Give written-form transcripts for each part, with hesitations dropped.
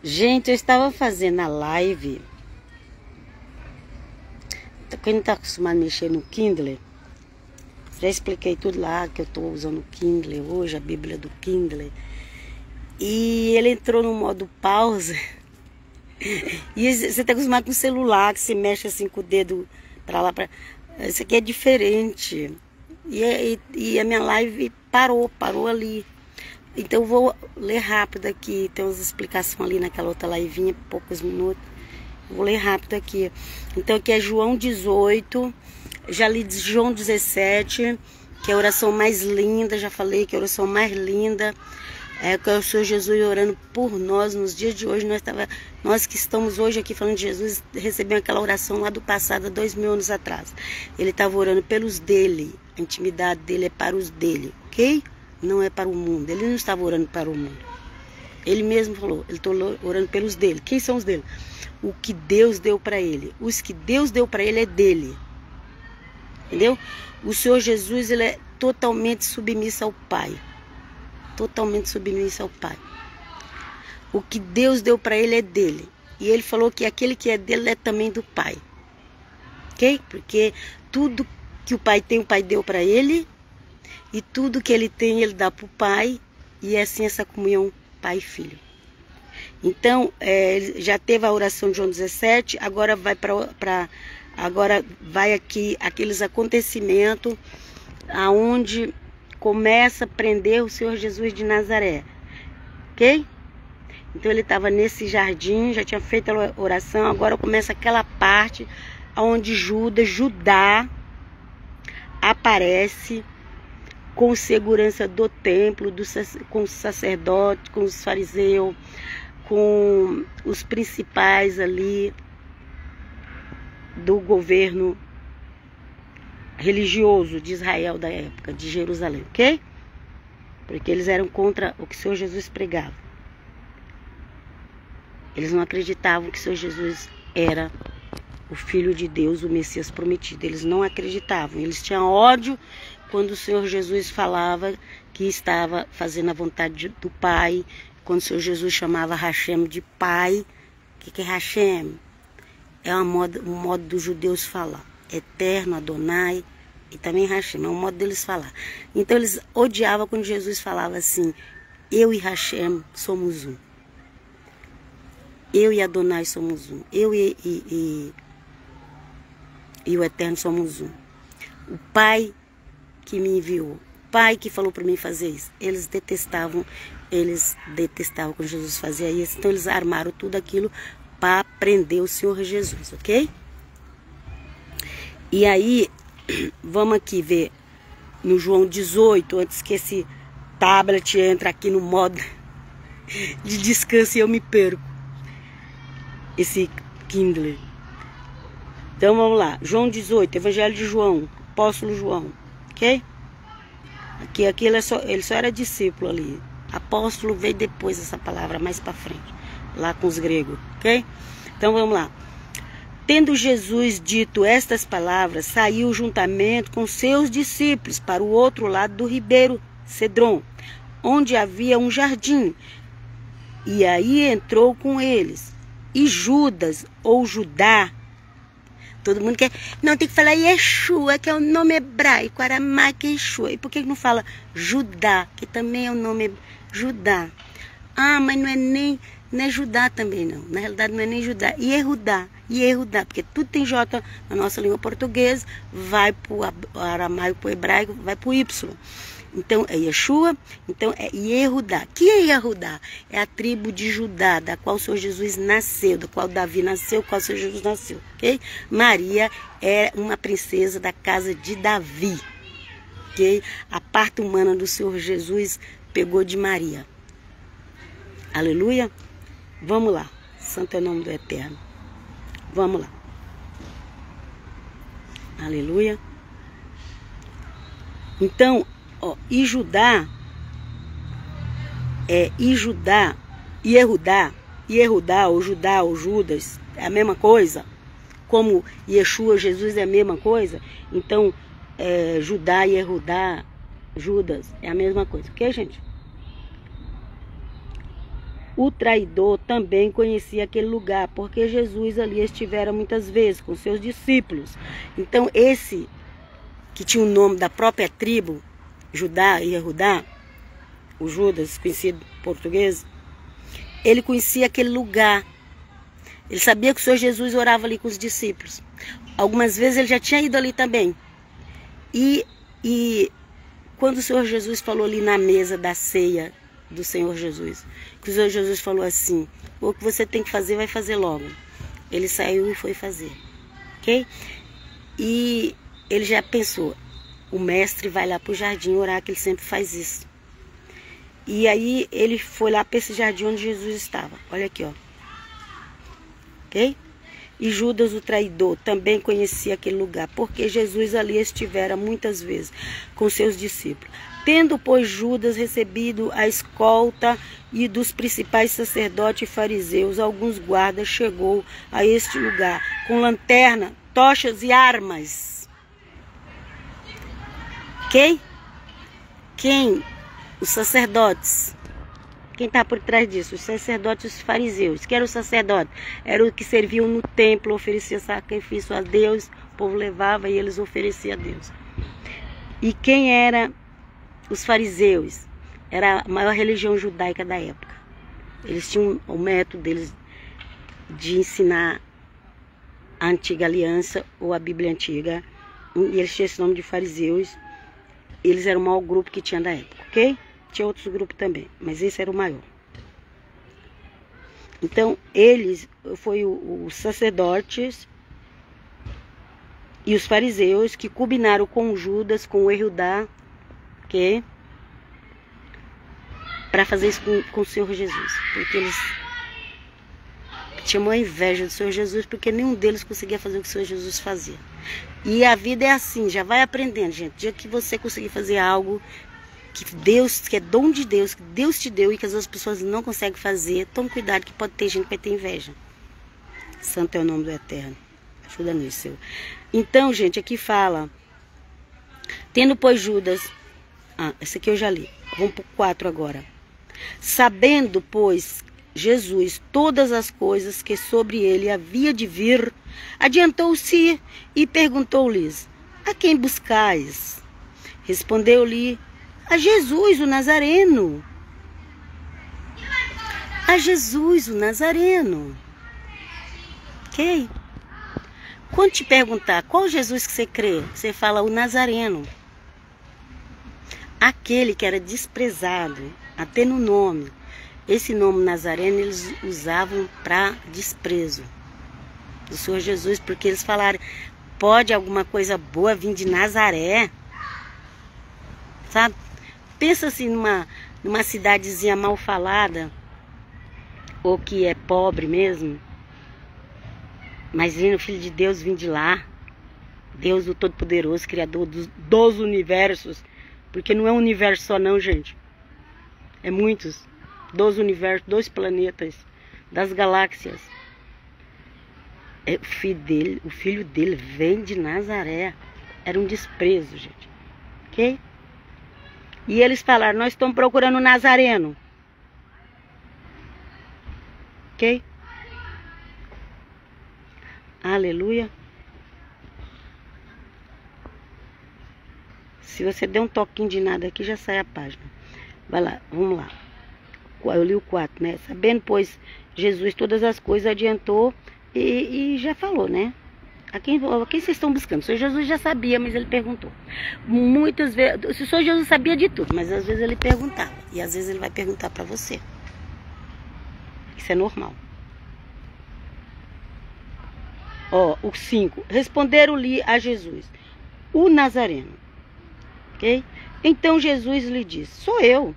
Gente, eu estava fazendo a live. Quem não está acostumado a mexer no Kindle, já expliquei tudo lá, que eu estou usando o Kindle hoje, a Bíblia do Kindle. E ele entrou no modo pausa. E você está acostumado com o celular, que se mexe assim com o dedo para lá, para... Isso aqui é diferente. E a minha live parou ali. Então eu vou ler rápido aqui. Tem umas explicações ali naquela outra livinha, poucos minutos. Vou ler rápido aqui. Então aqui é João 18. Já li João 17, que é a oração mais linda. Já falei que é a oração mais linda. É que é o Senhor Jesus orando por nós nos dias de hoje. Nós que estamos hoje aqui falando de Jesus, recebemos aquela oração lá do passado, há 2000 anos atrás. Ele estava orando pelos dele. A intimidade dele é para os dele, ok? Não é para o mundo. Ele não estava orando para o mundo. Ele mesmo falou, ele está orando pelos dele. Quem são os dele? O que Deus deu para ele. Os que Deus deu para ele é dele. Entendeu? O Senhor Jesus, ele é totalmente submisso ao Pai. Totalmente submisso ao Pai. O que Deus deu para ele é dele. E ele falou que aquele que é dele é também do Pai. Ok? Porque tudo que o Pai tem, o Pai deu para ele. E tudo que ele tem, ele dá para o Pai. E é assim essa comunhão Pai e Filho. Então, já teve a oração de João 17. Agora vai agora vai aqui aqueles acontecimentos aonde começa a prender o Senhor Jesus de Nazaré. Ok? Então ele estava nesse jardim, já tinha feito a oração. Agora começa aquela parte onde Judá aparece com segurança do templo, com os sacerdotes, com os fariseus, com os principais ali do governo religioso de Israel da época, de Jerusalém, ok? Porque eles eram contra o que o Senhor Jesus pregava. Eles não acreditavam que o Senhor Jesus era o Filho de Deus, o Messias prometido. Eles não acreditavam. Eles tinham ódio quando o Senhor Jesus falava que estava fazendo a vontade do Pai. Quando o Senhor Jesus chamava Hashem de Pai. O que é Hashem? É um modo dos judeus falar. Eterno, Adonai e também Hashem. É um modo deles falar. Então eles odiavam quando Jesus falava assim: eu e Hashem somos um. Eu e Adonai somos um. Eu e o Eterno somos um. O Pai que me enviou, o Pai que falou para mim fazer isso. Eles detestavam quando Jesus fazia isso. Então eles armaram tudo aquilo para prender o Senhor Jesus, ok? E aí, vamos aqui ver no João 18, antes que esse tablet entre aqui no modo de descanso e eu me perco. Esse Kindle. Então vamos lá, João 18, Evangelho de João, Apóstolo João, ok? Aqui ele só era discípulo ali. Apóstolo veio depois essa palavra, mais para frente, lá com os gregos, ok? Então vamos lá. Tendo Jesus dito estas palavras, saiu juntamente com seus discípulos para o outro lado do ribeiro Cedron, onde havia um jardim. E aí entrou com eles. E Judas, ou Judá, todo mundo quer... Não, tem que falar Yeshua, que é o nome hebraico, aramaico Yeshua. E por que não fala Judá, que também é o nome Judá? Ah, mas não é Judá também, não. Na realidade, não é nem Judá. Yehudá, porque tudo tem J na nossa língua portuguesa, vai para o aramaico, para o hebraico, vai para o Y. Então, é Yeshua, então é Yehudá. Que é Yehudá? É a tribo de Judá, da qual o Senhor Jesus nasceu, da qual Davi nasceu, da qual o Senhor Jesus nasceu, ok? Maria é uma princesa da casa de Davi, ok? A parte humana do Senhor Jesus pegou de Maria. Aleluia? Vamos lá. Santo é o nome do Eterno. Vamos lá. Aleluia. Então, ó, Yehudá, Yehudá, ou Judá, ou Judas, é a mesma coisa. Como Yeshua, Jesus é a mesma coisa. Então, Judá, Yehudá, Judas, é a mesma coisa. Ok, gente? o traidor também conhecia aquele lugar, porque Jesus ali estivera muitas vezes com seus discípulos. Então esse que tinha o nome da própria tribo, Judá e Judá, o Judas, conhecido em português, ele conhecia aquele lugar. Ele sabia que o Senhor Jesus orava ali com os discípulos. Algumas vezes ele já tinha ido ali também. E quando o Senhor Jesus falou ali na mesa da ceia do Senhor Jesus, que o Senhor Jesus falou assim: o que você tem que fazer, vai fazer logo. Ele saiu e foi fazer. Ok? E ele já pensou, o mestre vai lá para o jardim orar, que ele sempre faz isso. E aí ele foi lá para esse jardim onde Jesus estava. Olha aqui, ó. Ok? E Judas, o traidor, também conhecia aquele lugar, porque Jesus ali estivera muitas vezes com seus discípulos. Tendo, pois, Judas recebido a escolta e dos principais sacerdotes e fariseus, alguns guardas, chegou a este lugar com lanterna, tochas e armas. Ok? Quem? Os sacerdotes. Quem está por trás disso? Os sacerdotes e os fariseus. Que era o sacerdote? Era o que serviam no templo, oferecia sacrifício a Deus, o povo levava e eles ofereciam a Deus. E quem era os fariseus? Era a maior religião judaica da época. Eles tinham o método deles de ensinar a antiga aliança ou a Bíblia antiga. E eles tinham esse nome de fariseus. Eles eram o maior grupo que tinha da época, ok? Tinha outros grupos também, mas esse era o maior. Então, eles, foi os sacerdotes e os fariseus que combinaram com Judas, com o Judá, ok? Para fazer isso com o Senhor Jesus. Porque eles tinham uma inveja do Senhor Jesus, porque nenhum deles conseguia fazer o que o Senhor Jesus fazia. E a vida é assim, já vai aprendendo, gente. O dia que você conseguir fazer algo que Deus, que é dom de Deus, que Deus te deu e que as outras pessoas não conseguem fazer, tome cuidado que pode ter gente que vai ter inveja. Santo é o nome do Eterno. Ajuda nisso, Senhor. Então, gente, aqui fala, tendo, pois, Judas, esse aqui eu já li, vamos para o 4 agora. Sabendo, pois, Jesus todas as coisas que sobre ele havia de vir, adiantou-se e perguntou-lhes: a quem buscais? Respondeu-lhe: a Jesus, o Nazareno. A Jesus, o Nazareno. Ok? Quando te perguntar qual Jesus que você crê, você fala o Nazareno. Aquele que era desprezado, até no nome. Esse nome Nazareno eles usavam para desprezo do Senhor Jesus, porque eles falaram: pode alguma coisa boa vir de Nazaré? Sabe? Pensa assim numa cidadezinha mal falada, ou que é pobre mesmo, mas vindo o Filho de Deus vir de lá, Deus o Todo-Poderoso, Criador dos universos, porque não é um universo só não, gente, é muitos, dos universos, 2 planetas, das galáxias. O filho dele vem de Nazaré, era um desprezo, gente, ok? E eles falaram: nós estamos procurando o Nazareno. Ok? Aleluia. Se você der um toquinho de nada aqui, já sai a página. Vai lá, vamos lá. Eu li o 4, né? Sabendo, pois, Jesus todas as coisas, adiantou e já falou, né? A quem vocês estão buscando? O Senhor Jesus já sabia, mas ele perguntou. Muitas vezes, o Senhor Jesus sabia de tudo, mas às vezes ele perguntava. E às vezes ele vai perguntar para você. Isso é normal. Ó, o 5. Responderam-lhe a Jesus: o Nazareno. Ok? Então Jesus lhe disse: sou eu.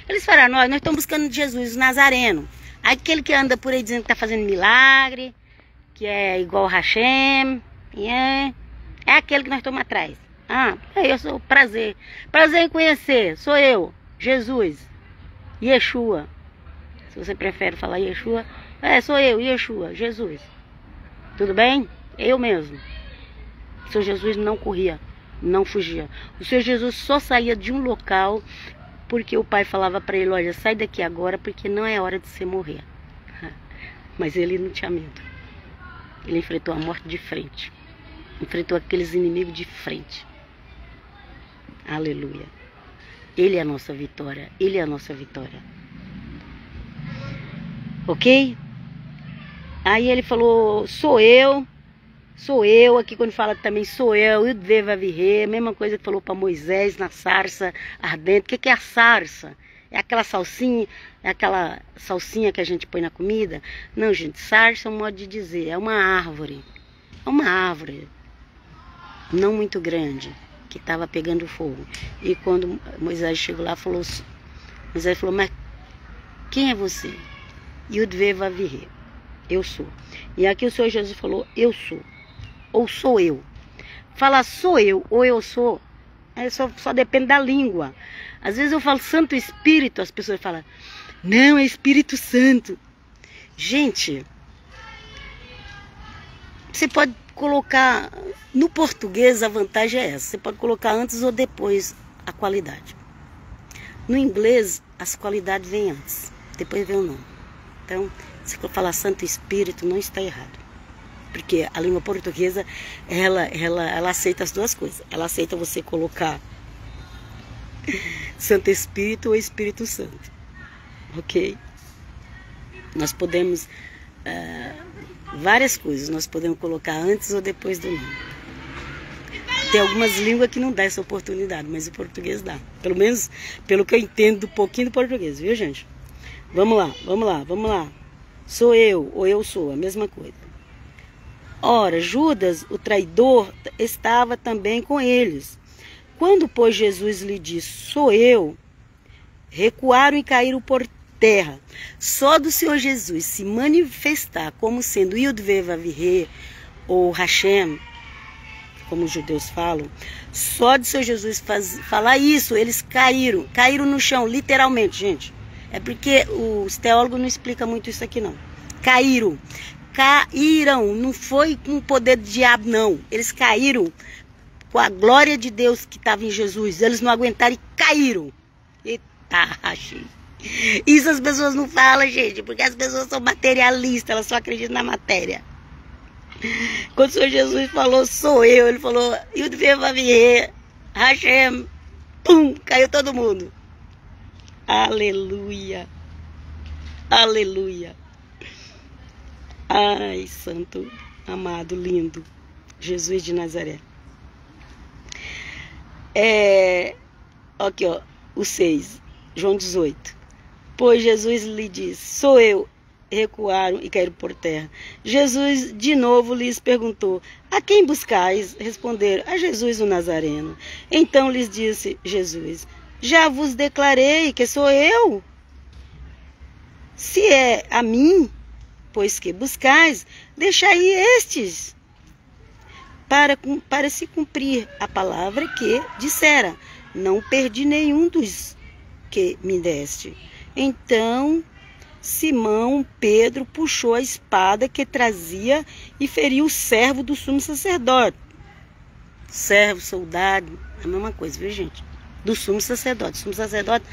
Eles falaram: nós estamos buscando Jesus, o Nazareno. Aquele que anda por aí dizendo que está fazendo milagre, que é igual Hashem, é aquele que nós estamos atrás. Eu sou prazer em conhecer, sou eu, Jesus, Yeshua, se você prefere falar Yeshua, sou eu, Yeshua, Jesus, tudo bem? Eu mesmo. O Senhor Jesus não corria, não fugia, o Senhor Jesus só saía de um local porque o pai falava para ele, olha, sai daqui agora porque não é hora de você morrer. Mas ele não tinha medo. Ele enfrentou a morte de frente. Enfrentou aqueles inimigos de frente. Aleluia. Ele é a nossa vitória. Ele é a nossa vitória. Ok? Aí ele falou, sou eu. Aqui quando fala também sou eu, e deva vir, mesma coisa que falou para Moisés na sarça ardente. O que é a sarça? É aquela salsinha que a gente põe na comida? Não, gente, sarça é um modo de dizer, é uma árvore. É uma árvore, não muito grande, que estava pegando fogo. E quando Moisés chegou lá, Moisés falou, mas quem é você? Yudveva vir, eu sou. E aqui o Senhor Jesus falou, eu sou. Ou sou eu. Falar sou eu ou eu sou, só depende da língua. Às vezes eu falo Santo Espírito, as pessoas falam, não, é Espírito Santo. Gente, você pode colocar, no português a vantagem é essa, você pode colocar antes ou depois a qualidade. No inglês, as qualidades vêm antes, depois vem o nome. Então, se eu falar Santo Espírito, não está errado. Porque a língua portuguesa, ela aceita as duas coisas. Ela aceita você colocar Santo Espírito ou Espírito Santo. Ok? Nós podemos, várias coisas, nós podemos colocar antes ou depois do nome. Tem algumas línguas que não dá essa oportunidade, mas o português dá. Pelo menos, pelo que eu entendo um pouquinho do português, viu, gente? Vamos lá. Sou eu ou eu sou, a mesma coisa. Ora, Judas, o traidor, estava também com eles. Quando, pois, Jesus lhe disse, sou eu, recuaram e caíram por terra. Só do Senhor Jesus se manifestar como sendo Yudveva Virê ou Hashem, como os judeus falam, só do Senhor Jesus falar isso, eles caíram no chão, literalmente, gente. É porque os teólogos não explicam muito isso aqui, não. Caíram, não foi com o poder do diabo, não. Eles caíram com a glória de Deus que estava em Jesus. Eles não aguentaram e caíram. Eita, achei. Isso as pessoas não falam, gente, porque as pessoas são materialistas, elas só acreditam na matéria. Quando o Senhor Jesus falou, sou eu, ele falou, Yudveva vir, Hashem, pum, caiu todo mundo. Aleluia. Aleluia. Ai, santo, amado, lindo, Jesus de Nazaré. Aqui, ó, o 6, João 18. Pois Jesus lhe disse, sou eu. Recuaram e caíram por terra. Jesus de novo lhes perguntou, a quem buscais? Responderam, a Jesus o Nazareno. Então lhes disse Jesus, já vos declarei que sou eu. Se é a mim, pois que buscais, deixai estes, para se cumprir a palavra que dissera, não perdi nenhum dos que me deste. Então Simão Pedro puxou a espada que trazia e feriu o servo do sumo sacerdote. Servo, soldado, a mesma coisa, viu, gente? Do sumo sacerdote. O sumo sacerdote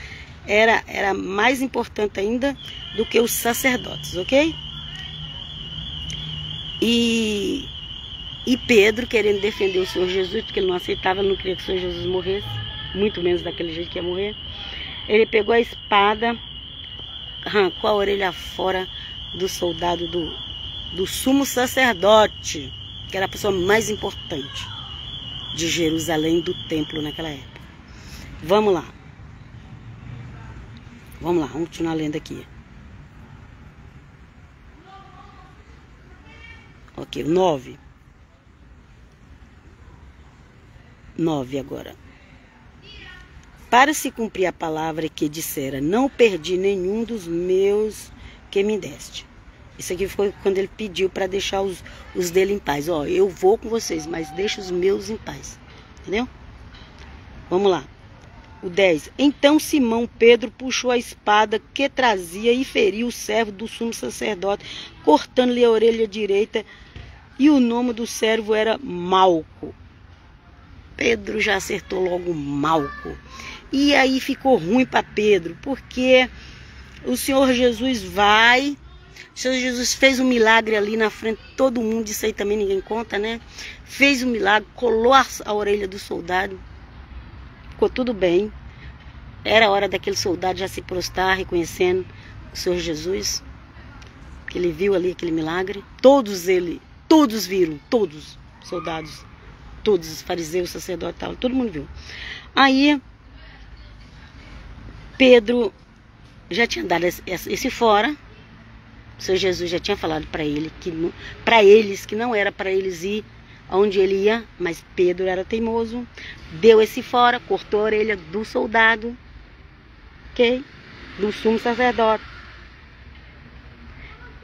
era mais importante ainda do que os sacerdotes, ok? E Pedro, querendo defender o Senhor Jesus, porque ele não aceitava, não queria que o Senhor Jesus morresse, muito menos daquele jeito que ia morrer, ele pegou a espada, arrancou a orelha fora do soldado do sumo sacerdote, que era a pessoa mais importante de Jerusalém, do templo naquela época. Vamos lá, vamos continuar lendo aqui. Ok, 9 agora. Para se cumprir a palavra que dissera, não perdi nenhum dos meus que me deste. Isso aqui foi quando ele pediu para deixar os dele em paz. Ó, eu vou com vocês, mas deixa os meus em paz. Entendeu? Vamos lá. O 10. Então Simão Pedro puxou a espada que trazia e feriu o servo do sumo sacerdote, cortando-lhe a orelha direita, e o nome do servo era Malco. Pedro já acertou logo Malco. E aí ficou ruim para Pedro, porque o Senhor Jesus vai... O Senhor Jesus fez um milagre ali na frente de todo mundo, isso aí também ninguém conta, né? Fez um milagre, colou a orelha do soldado, ficou tudo bem. Era a hora daquele soldado já se prostrar, reconhecendo o Senhor Jesus, que ele viu ali aquele milagre. Todos viram, todos os soldados, todos os fariseus, sacerdotes, tal, todo mundo viu. Aí, Pedro já tinha dado esse fora. O Senhor Jesus já tinha falado para eles que não era para eles ir aonde ele ia, mas Pedro era teimoso, deu esse fora, cortou a orelha do soldado, ok? Do sumo sacerdote.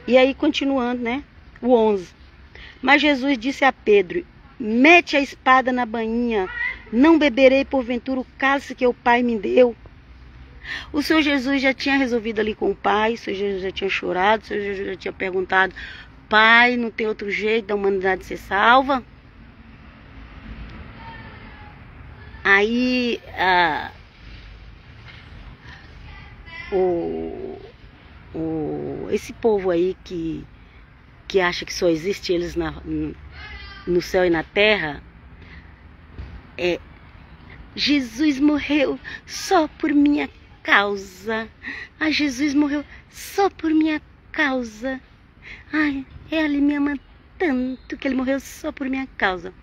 E aí continuando, né? O 11. Mas Jesus disse a Pedro: mete a espada na bainha, não beberei porventura o cálice que o Pai me deu. O Senhor Jesus já tinha resolvido ali com o Pai, o Senhor Jesus já tinha chorado, o Senhor Jesus já tinha perguntado: Pai, não tem outro jeito da humanidade ser salva? Aí, esse povo aí que acha que só existe eles no céu e na terra, Jesus morreu só por minha causa. Ai, Jesus morreu só por minha causa. Ai, ele me ama tanto que ele morreu só por minha causa.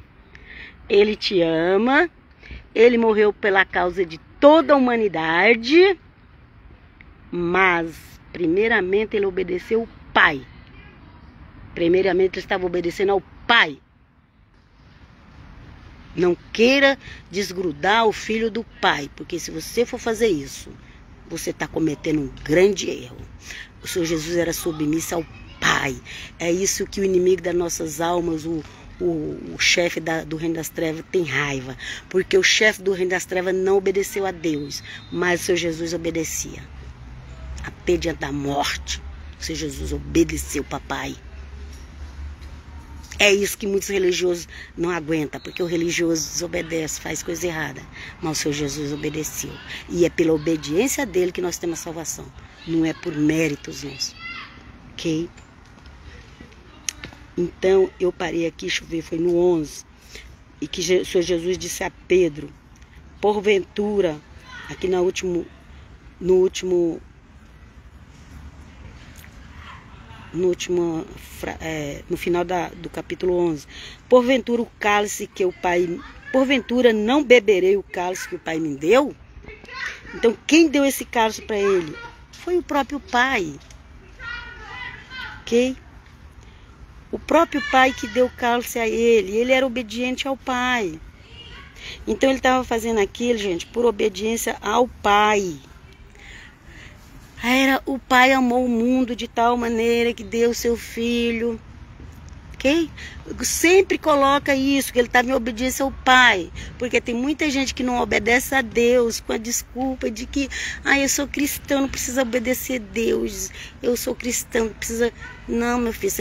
Ele te ama, ele morreu pela causa de toda a humanidade, mas primeiramente ele obedeceu o Pai. Primeiramente ele estava obedecendo ao Pai. Não queira desgrudar o filho do Pai, porque se você for fazer isso, você está cometendo um grande erro. O Senhor Jesus era submisso ao Pai. É isso que o inimigo das nossas almas, o chefe do reino das trevas, tem raiva. Porque o chefe do reino das trevas não obedeceu a Deus, mas o Senhor Jesus obedecia. Até diante da morte, o Senhor Jesus obedeceu ao Pai. É isso que muitos religiosos não aguentam, porque o religioso desobedece, faz coisa errada. Mas o Senhor Jesus obedeceu. E é pela obediência dele que nós temos a salvação. Não é por méritos nossos. Ok? Então, eu parei aqui, deixa eu ver, foi no 11. E que o Senhor Jesus disse a Pedro: porventura, aqui no final do capítulo 11. Porventura o cálice que o Pai... Porventura não beberei o cálice que o Pai me deu? Então quem deu esse cálice para ele? Foi o próprio Pai. Ok? O próprio Pai que deu o cálice a ele. Ele era obediente ao Pai. Então ele estava fazendo aquilo, gente, por obediência ao Pai. O Pai amou o mundo de tal maneira que deu o seu Filho. Ok? Sempre coloca isso, que ele estava em obediência ao Pai. Porque tem muita gente que não obedece a Deus com a desculpa de que eu sou cristão, não precisa obedecer a Deus. Eu sou cristão, não precisa... Não, meu filho,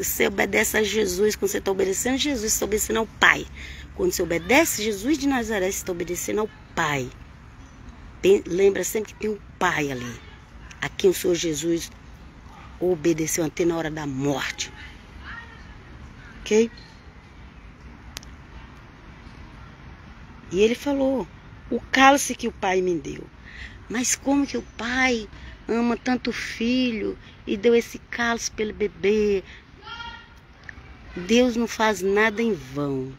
você obedece a Jesus. Quando você está obedecendo a Jesus, você está obedecendo ao Pai. Quando você obedece a Jesus de Nazaré, você está obedecendo ao Pai. Lembra sempre que tem um Pai ali. A quem o Senhor Jesus obedeceu até na hora da morte. Ok? E ele falou: o cálice que o Pai me deu. Mas como que o Pai ama tanto o Filho e deu esse cálice para ele beber? Deus não faz nada em vão.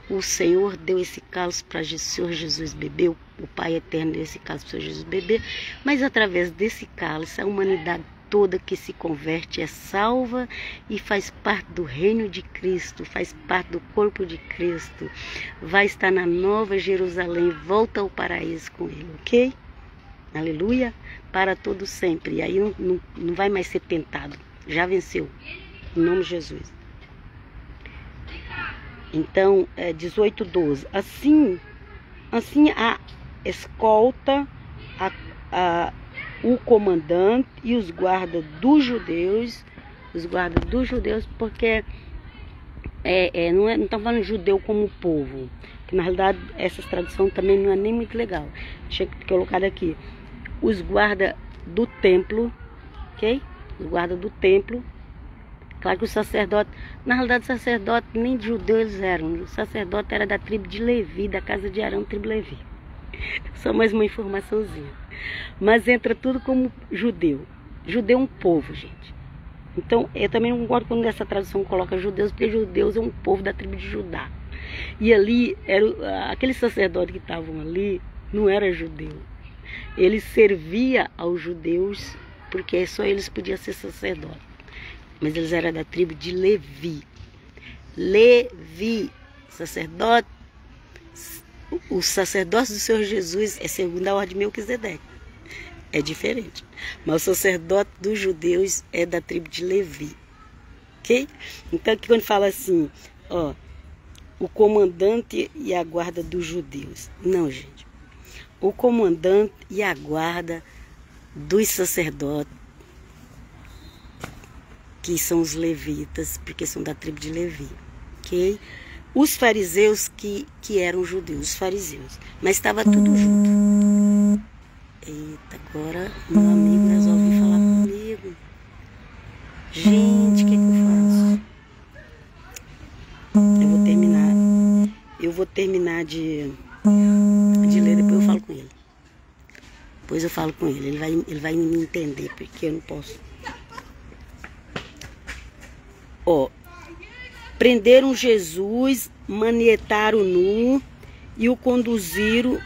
O Senhor deu esse cálice para o Senhor Jesus beber, o Pai eterno deu esse cálice para o Senhor Jesus beber, mas através desse cálice a humanidade toda que se converte é salva e faz parte do reino de Cristo, faz parte do corpo de Cristo, vai estar na Nova Jerusalém, volta ao paraíso com ele, ok? Aleluia, para todo sempre, e aí não vai mais ser tentado, já venceu, em nome de Jesus. Então, 18:12. Assim a escolta, o comandante e os guardas dos judeus, porque não estamos falando judeu como povo, que na realidade essa tradução também não é nem muito legal. Deixa eu colocar aqui, os guardas do templo, ok? Os guardas do templo. Claro que o sacerdote, na realidade o sacerdote nem de judeu eles eram, o sacerdote era da tribo de Levi, da casa de Arão, tribo Levi. Só mais uma informaçãozinha. Mas entra tudo como judeu. Judeu é um povo, gente. Então, eu também não concordo quando essa tradução coloca judeus, porque judeus é um povo da tribo de Judá. E ali, aqueles sacerdotes que estavam ali, não era judeu. Ele servia aos judeus, porque só eles podiam ser sacerdotes. Mas eles eram da tribo de Levi. Levi, sacerdote. O sacerdócio do Senhor Jesus é segundo a ordem de Melquisedeque. É diferente. Mas o sacerdote dos judeus é da tribo de Levi. Ok? Então aqui quando fala assim, ó, o comandante e a guarda dos judeus. Não, gente. O comandante e a guarda dos sacerdotes, que são os levitas, porque são da tribo de Levi, ok? Os fariseus que eram judeus, os fariseus, mas estava tudo junto. Eita, agora meu amigo resolve falar comigo. Gente, o que eu faço? Eu vou terminar de ler, depois eu falo com ele. Depois eu falo com ele, ele vai me entender, porque eu não posso. Ó, prenderam Jesus, manietaram nu e o conduziram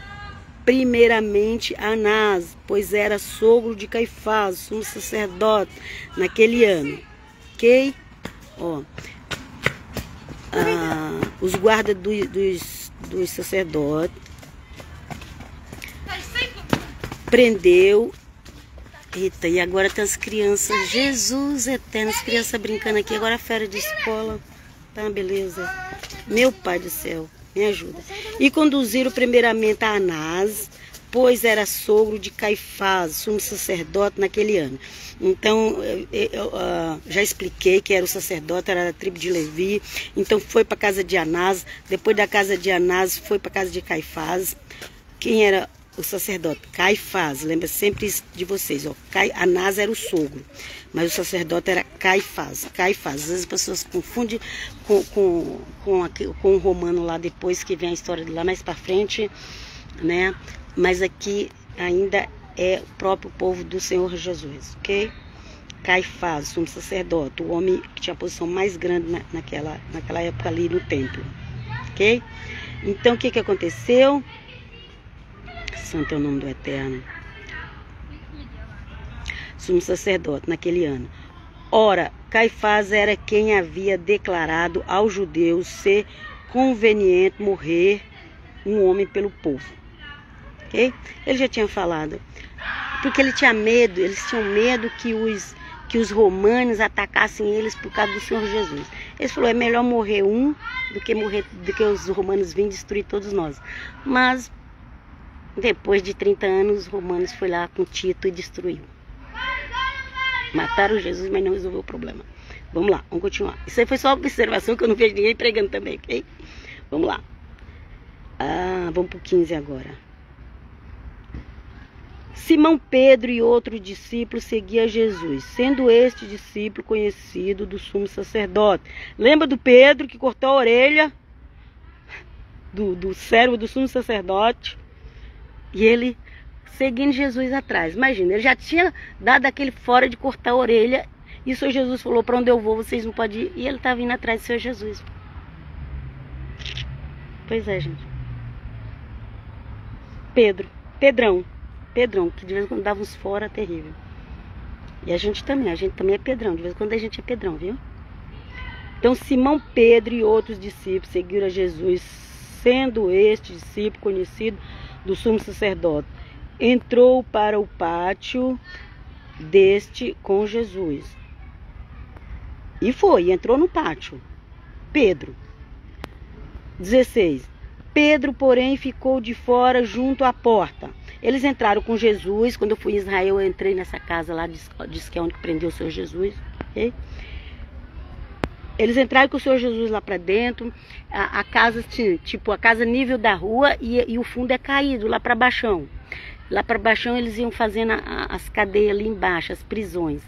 primeiramente a Anás, pois era sogro de Caifás, sumo sacerdote, naquele ano. Ok? Ó, os guardas dos sacerdotes prendeu. Eita, e agora tem as crianças, Jesus eterno, as crianças brincando aqui, agora é férias de escola, tá uma beleza. Meu Pai do céu, me ajuda. E conduziram primeiramente a Anás, pois era sogro de Caifás, sumo sacerdote naquele ano. Então, eu já expliquei que era o sacerdote, era da tribo de Levi, então foi para a casa de Anás, depois da casa de Anás foi para a casa de Caifás. Quem era o sacerdote? Caifás, lembra sempre de vocês, ó. Anás era o sogro, mas o sacerdote era Caifás. Caifás, às vezes as pessoas confundem com o romano lá depois, que vem a história de lá mais para frente, né? Mas aqui ainda é o próprio povo do Senhor Jesus, ok? Caifás, sumo sacerdote, o homem que tinha a posição mais grande naquela época ali no templo, ok? Então o que aconteceu? Santo é o nome do Eterno. Sumo sacerdote naquele ano. Ora, Caifás era quem havia declarado aos judeus ser conveniente morrer um homem pelo povo. Ok? Ele já tinha falado. Porque ele tinha medo, eles tinham medo que os romanos atacassem eles por causa do Senhor Jesus. Ele falou, é melhor morrer um do que os romanos virem destruir todos nós. Mas depois de 30 anos, os romanos foram lá com Tito e destruiu. Mataram Jesus, mas não resolveu o problema. Vamos lá, vamos continuar. Isso aí foi só uma observação, que eu não vejo ninguém pregando também, ok? Vamos lá. Vamos para o 15 agora. Simão Pedro e outro discípulo seguiam Jesus, sendo este discípulo conhecido do sumo sacerdote. Lembra do Pedro que cortou a orelha do servo do sumo sacerdote? E ele seguindo Jesus atrás. Imagina, ele já tinha dado aquele fora de cortar a orelha. E o Senhor Jesus falou, para onde eu vou, vocês não podem ir. E ele estava indo atrás do Senhor Jesus. Pois é, gente. Pedrão, que de vez em quando dava uns fora terrível. E a gente também é Pedrão. De vez em quando a gente é Pedrão, viu? Então Simão Pedro e outros discípulos seguiram a Jesus, sendo este discípulo conhecido do sumo sacerdote. Entrou para o pátio deste com Jesus. E entrou no pátio. Pedro. 16. Pedro, porém, ficou de fora junto à porta. Eles entraram com Jesus. Quando eu fui em Israel, eu entrei nessa casa lá, diz que é onde prendeu o Senhor Jesus. Okay? Eles entraram com o Senhor Jesus lá para dentro, a casa tinha, tipo, a casa nível da rua e o fundo é caído lá para baixão. Lá para baixão eles iam fazendo as cadeias ali embaixo, as prisões,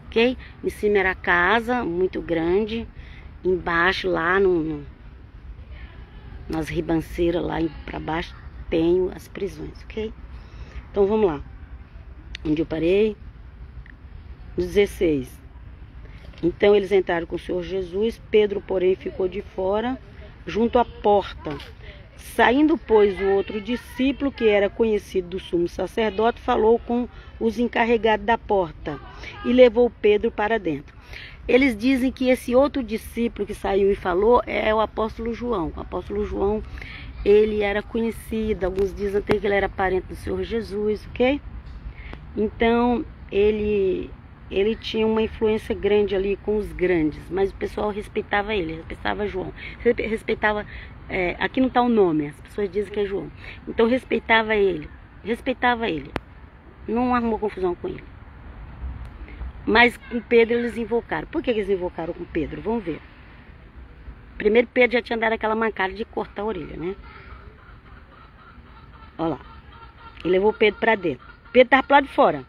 ok? Em cima era a casa, muito grande, embaixo lá nas ribanceiras lá para baixo tem as prisões, ok? Então vamos lá. Onde eu parei? No 16. Então eles entraram com o Senhor Jesus, Pedro, porém, ficou de fora, junto à porta. Saindo, pois, o outro discípulo, que era conhecido do sumo sacerdote, falou com os encarregados da porta e levou Pedro para dentro. Eles dizem que esse outro discípulo que saiu e falou é o apóstolo João. O apóstolo João, ele era conhecido, alguns dizem até que ele era parente do Senhor Jesus, ok? Então, ele tinha uma influência grande ali com os grandes, mas o pessoal respeitava ele, respeitava João, respeitava, aqui não está o nome, as pessoas dizem que é João, então respeitava ele, não arrumou confusão com ele. Mas com Pedro eles invocaram. Por que eles invocaram com Pedro? Vamos ver. Primeiro Pedro já tinha dado aquela mancada de cortar a orelha, né? Olha lá, ele levou Pedro para dentro, Pedro estava para lá de fora.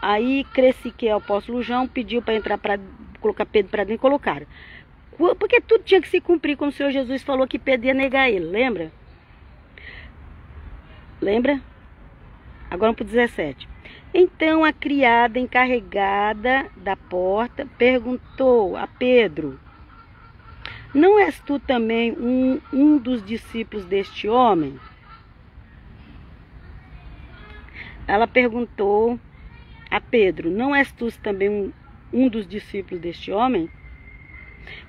Aí cresci que é o apóstolo João pediu para entrar, para colocar Pedro para dentro, colocaram. Porque tudo tinha que se cumprir, como o Senhor Jesus falou que Pedro ia negar ele, lembra? Lembra? Agora vamos para o 17. Então a criada encarregada da porta perguntou a Pedro: não és tu também um dos discípulos deste homem? Ela perguntou a Pedro: não és tu também um dos discípulos deste homem?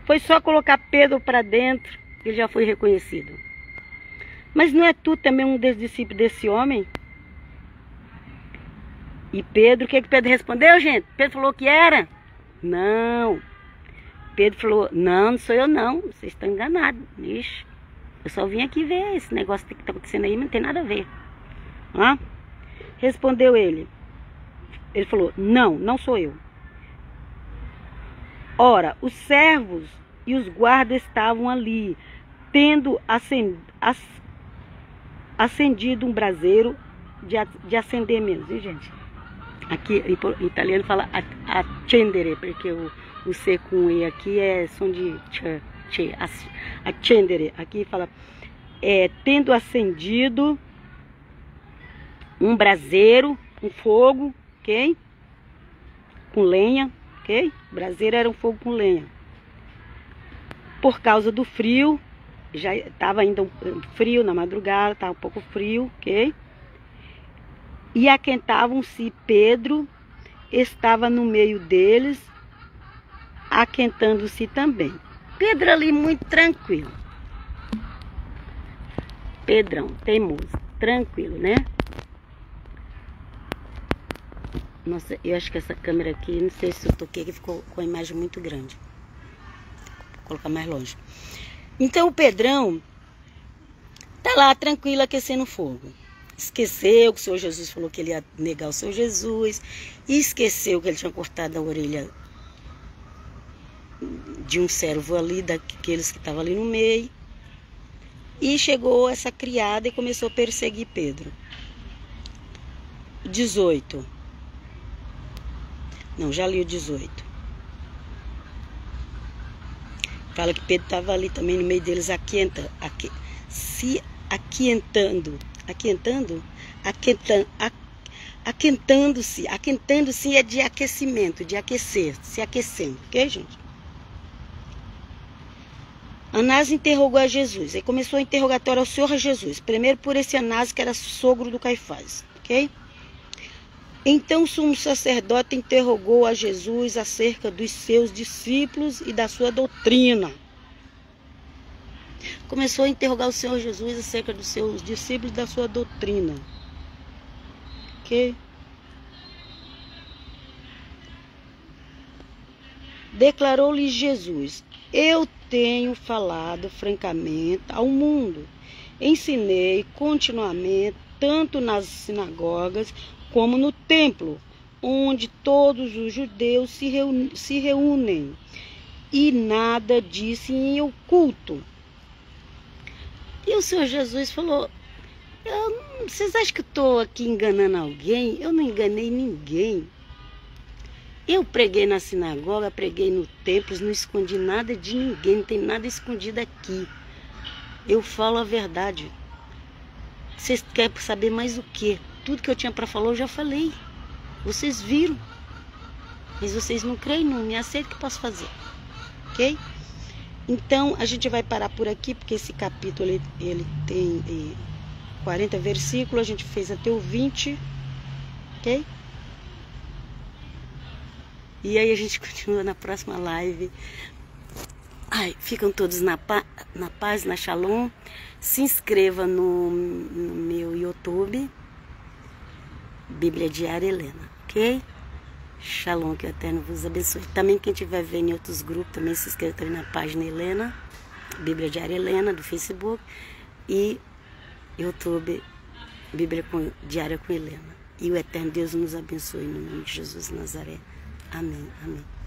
Foi só colocar Pedro para dentro, ele já foi reconhecido. Mas não é tu também um dos discípulos desse homem? E Pedro, o que Pedro respondeu, gente? Pedro falou que era? Não. Pedro falou: não, não sou eu não, vocês estão enganados. Ixi, eu só vim aqui ver esse negócio que está acontecendo aí, mas não tem nada a ver. Hã? Respondeu ele. Ele falou: não, não sou eu. Ora, os servos e os guardas estavam ali, tendo acendido um braseiro de acender mesmo, viu, gente? Aqui em italiano fala accendere, porque o C com E aqui é som de accendere. Aqui fala tendo acendido um braseiro, um fogo, ok? Com lenha, ok? Braseiro era um fogo com lenha. Por causa do frio, já estava ainda frio na madrugada, estava um pouco frio, ok? E aquentavam-se. Pedro estava no meio deles, aquentando-se também. Pedro ali muito tranquilo. Pedrão, teimoso, tranquilo, né? Nossa, eu acho que essa câmera aqui, não sei se eu toquei, que ficou com a imagem muito grande. Vou colocar mais longe. Então o Pedrão tá lá tranquilo aquecendo fogo. Esqueceu que o Senhor Jesus falou que ele ia negar o Senhor Jesus. E esqueceu que ele tinha cortado a orelha de um servo ali, daqueles que estavam ali no meio. E chegou essa criada e começou a perseguir Pedro. 18. Não, já li o 18. Fala que Pedro estava ali também no meio deles, aquentando-se é de aquecimento, de aquecer, se aquecendo, ok, gente? Anás interrogou a Jesus, aí começou o interrogatório ao Senhor Jesus, primeiro por esse Anás que era sogro do Caifás, ok? Então o sumo sacerdote interrogou a Jesus acerca dos seus discípulos e da sua doutrina. Começou a interrogar o Senhor Jesus acerca dos seus discípulos e da sua doutrina. Ok? Declarou-lhe Jesus: eu tenho falado francamente ao mundo. Ensinei continuamente, tanto nas sinagogas como no templo, onde todos os judeus se reúnem. e nada disse em oculto. E o Senhor Jesus falou, vocês acham que eu estou aqui enganando alguém? Eu não enganei ninguém. Eu preguei na sinagoga, preguei no templo, não escondi nada de ninguém, não tem nada escondido aqui. Eu falo a verdade. Vocês querem saber mais o quê? Tudo que eu tinha para falar eu já falei. Vocês viram. Mas vocês não creem, não me aceitam, o que eu posso fazer? Ok? Então, a gente vai parar por aqui, porque esse capítulo ele tem 40 versículos, a gente fez até o 20, ok? E aí a gente continua na próxima live. Ai, ficam todos na paz, na Shalom. Se inscreva no meu YouTube, Bíblia Diária Helena, ok? Shalom, que o Eterno vos abençoe. Também quem estiver vendo em outros grupos, também se inscreva também na página Helena, Bíblia Diária Helena, do Facebook, e YouTube, Bíblia Diária com Helena. E o Eterno Deus nos abençoe, no nome de Jesus de Nazaré. Amém, amém.